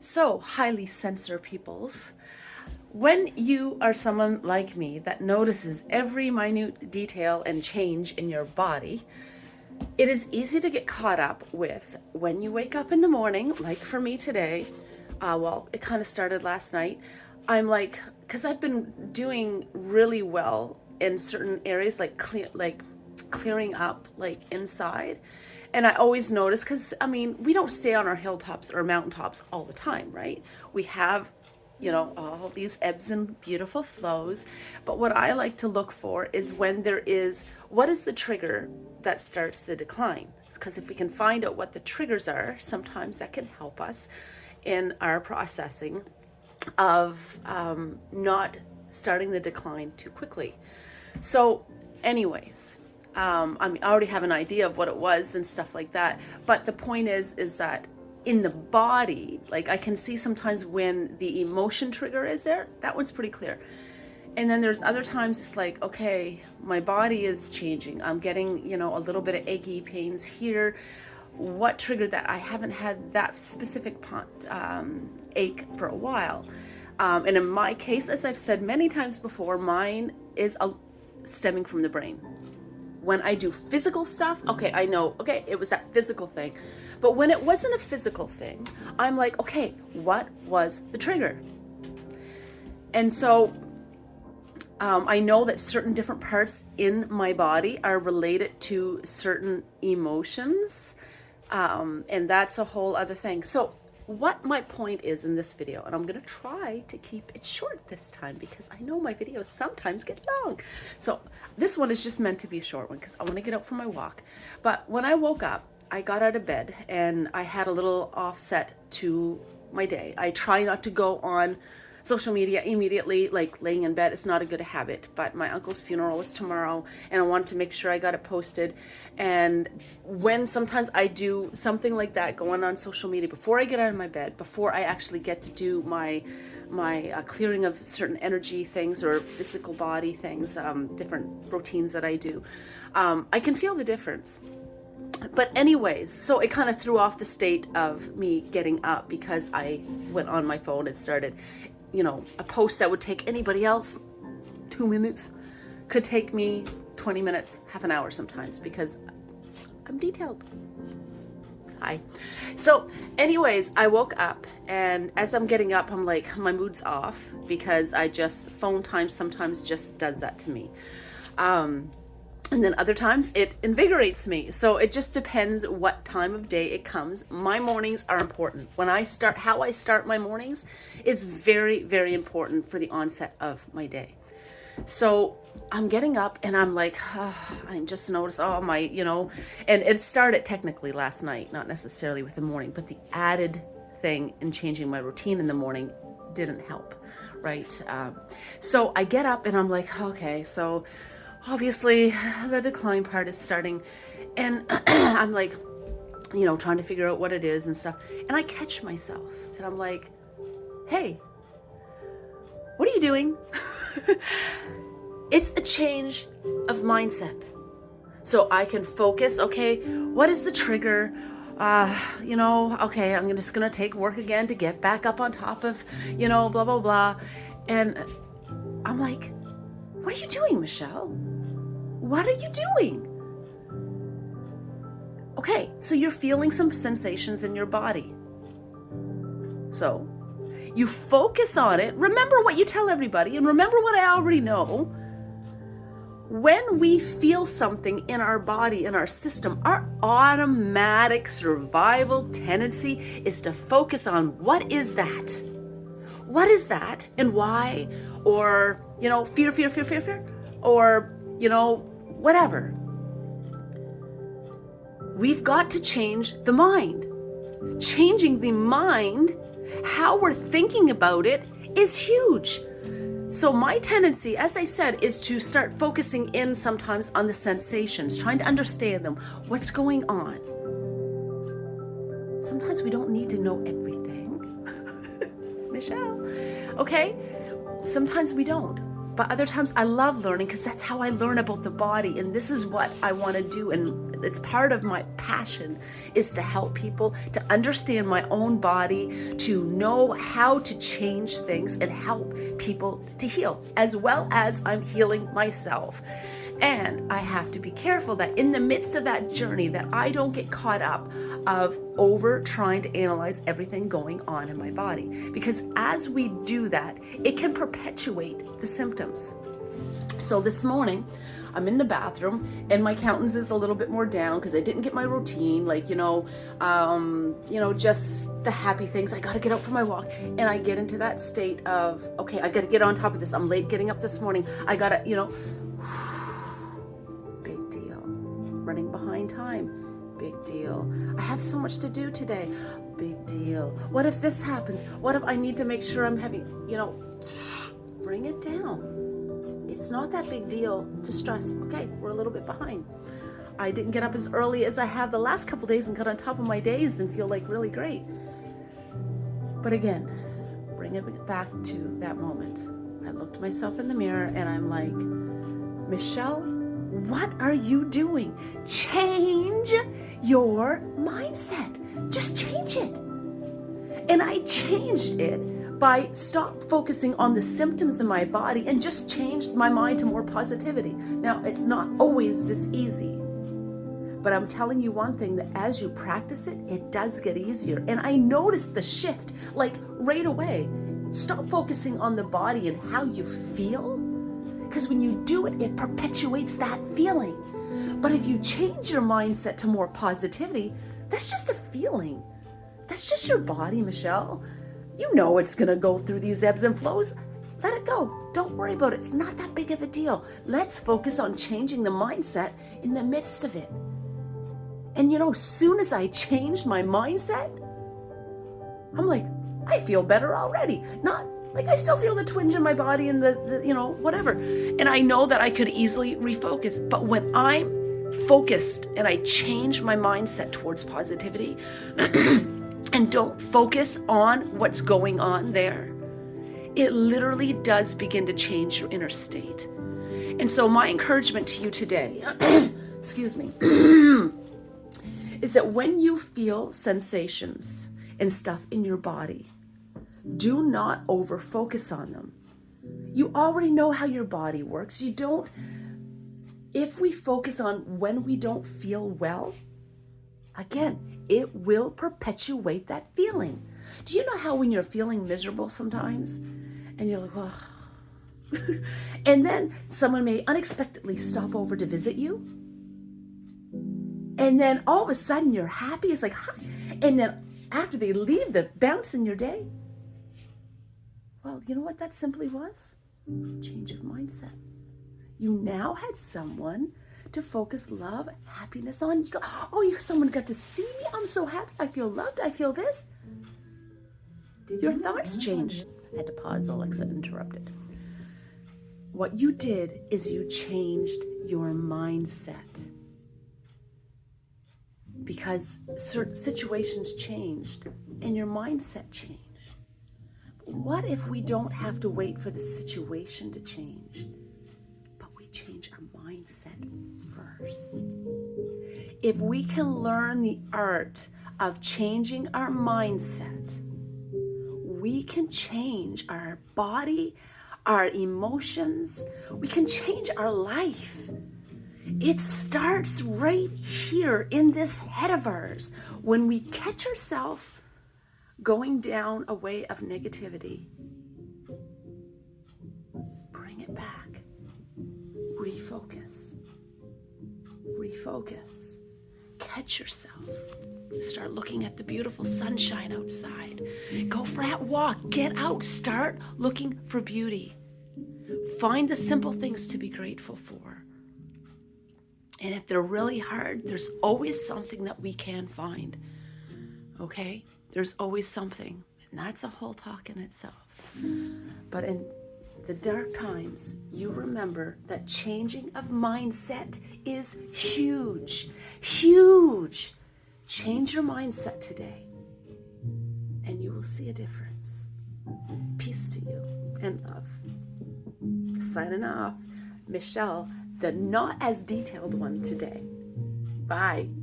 So, highly sensor peoples, when you are someone like me that notices every minute detail and change in your body, it is easy to get caught up with when you wake up in the morning, like for me today. Well, it kind of started last night. I'm like, because I've been doing really well in certain areas, like clearing up, like inside. And I always notice, because I mean, we don't stay on our hilltops or mountaintops all the time, right? We have, all these ebbs and beautiful flows. But what I like to look for is when there is, what is the trigger that starts the decline? Because if we can find out what the triggers are, sometimes that can help us in our processing of not starting the decline too quickly. So, anyways, I already have an idea of what it was and stuff like that. But the point is that in the body, like I can see sometimes when the emotion trigger is there, that one's pretty clear. And then there's other times it's like, okay, my body is changing. I'm getting, a little bit of achy pains here. What triggered that? I haven't had that specific ache for a while. And in my case, as I've said many times before, mine is stemming from the brain. When I do physical stuff, okay, I know, okay, it was that physical thing. But when it wasn't a physical thing, I'm like, okay, what was the trigger? And so I know that certain different parts in my body are related to certain emotions. And that's a whole other thing. So what my point is in this video, and I'm going to try to keep it short this time because I know my videos sometimes get long. So this one is just meant to be a short one because I want to get out for my walk. But when I woke up, I got out of bed and I had a little offset to my day. I try not to go on social media immediately, like laying in bed. It's not a good habit, but my uncle's funeral is tomorrow and I wanted to make sure I got it posted. And when sometimes I do something like that, going on social media before I get out of my bed, before I actually get to do my clearing of certain energy things or physical body things, different routines that I do, I can feel the difference. But anyways, so it kind of threw off the state of me getting up because I went on my phone and started, a post that would take anybody else 2 minutes could take me 20 minutes, half an hour sometimes because I'm detailed. Hi. So anyways, I woke up and as I'm getting up, I'm like, my mood's off because phone time sometimes just does that to me. And then other times it invigorates me. So it just depends what time of day it comes. My mornings are important. How I start my mornings is very, very important for the onset of my day. So I'm getting up and I'm like, I just noticed, and it started technically last night, not necessarily with the morning, but the added thing in changing my routine in the morning didn't help, right? So I get up and I'm like, okay, so obviously the decline part is starting and I'm like, trying to figure out what it is and stuff. And I catch myself and I'm like, hey, what are you doing? It's a change of mindset. So I can focus, okay, what is the trigger? Okay, I'm just going to take work again to get back up on top of, blah, blah, blah. And I'm like, what are you doing, Michelle? What are you doing? Okay, so you're feeling some sensations in your body. So you focus on it. Remember what you tell everybody and remember what I already know. When we feel something in our body, in our system, our automatic survival tendency is to focus on what is that? What is that and why? Or, fear. Or, whatever. We've got to change the mind. Changing the mind, how we're thinking about it, is huge. So my tendency, as I said, is to start focusing in sometimes on the sensations, trying to understand them, what's going on. Sometimes we don't need to know everything. Michelle, okay? Sometimes we don't. But other times I love learning because that's how I learn about the body. And this is what I want to do. And it's part of my passion is to help people to understand my own body, to know how to change things and help people to heal, as well as I'm healing myself. And I have to be careful that in the midst of that journey that I don't get caught up of over trying to analyze everything going on in my body. Because as we do that, it can perpetuate the symptoms. So this morning, I'm in the bathroom and my countenance is a little bit more down because I didn't get my routine, like, just the happy things. I got to get out for my walk. And I get into that state of, okay, I got to get on top of this. I'm late getting up this morning. I got to, big deal. Running behind time. Big deal. I have so much to do today. Big deal. What if this happens? What if I need to make sure I'm having, bring it down. It's not that big deal to stress. Okay, we're a little bit behind. I didn't get up as early as I have the last couple days and got on top of my days and feel like really great. But again, bring it back to that moment. I looked myself in the mirror and I'm like, Michelle, what are you doing? Change your mindset. Just change it. And I changed it by stop focusing on the symptoms in my body and just changed my mind to more positivity. Now, it's not always this easy, but I'm telling you one thing, that as you practice it, it does get easier. And I noticed the shift, like right away. Stop focusing on the body and how you feel, because when you do it, it perpetuates that feeling. But if you change your mindset to more positivity, that's just a feeling. That's just your body, Michelle. You know it's going to go through these ebbs and flows. Let it go. Don't worry about it. It's not that big of a deal. Let's focus on changing the mindset in the midst of it. And soon as I changed my mindset, I'm like, I feel better already. Not like I still feel the twinge in my body and the whatever. And I know that I could easily refocus. But when I'm focused and I change my mindset towards positivity, and don't focus on what's going on there, it literally does begin to change your inner state. And so my encouragement to you today, excuse me, is that when you feel sensations and stuff in your body, do not over focus on them. You already know how your body works. If we focus on when we don't feel well, again, it will perpetuate that feeling. Do you know how when you're feeling miserable sometimes and you're like, oh, and then someone may unexpectedly stop over to visit you, and then all of a sudden you're happy, it's like, hi. And then after they leave, the bounce in your day, well, you know what that simply was? Change of mindset. You now had someone to focus love, happiness on. You go, someone got to see me. I'm so happy. I feel loved. I feel this. Your thoughts changed. I had to pause. Alexa interrupted. What you did is you changed your mindset. Because certain situations changed and your mindset changed. But what if we don't have to wait for the situation to change, but we change our mindset first? If we can learn the art of changing our mindset, we can change our body, our emotions, we can change our life. It starts right here in this head of ours. When we catch ourselves going down a way of negativity, bring it back. Refocus. Refocus. Catch yourself. Start looking at the beautiful sunshine outside. Go for that walk. Get out. Start looking for beauty. Find the simple things to be grateful for. And if they're really hard, there's always something that we can find. Okay? There's always something. And that's a whole talk in itself. But in the dark times, you remember that changing of mindset is huge. Huge. Change your mindset today, and you will see a difference. Peace to you and love. Signing off, Michelle, the not as detailed one today. Bye.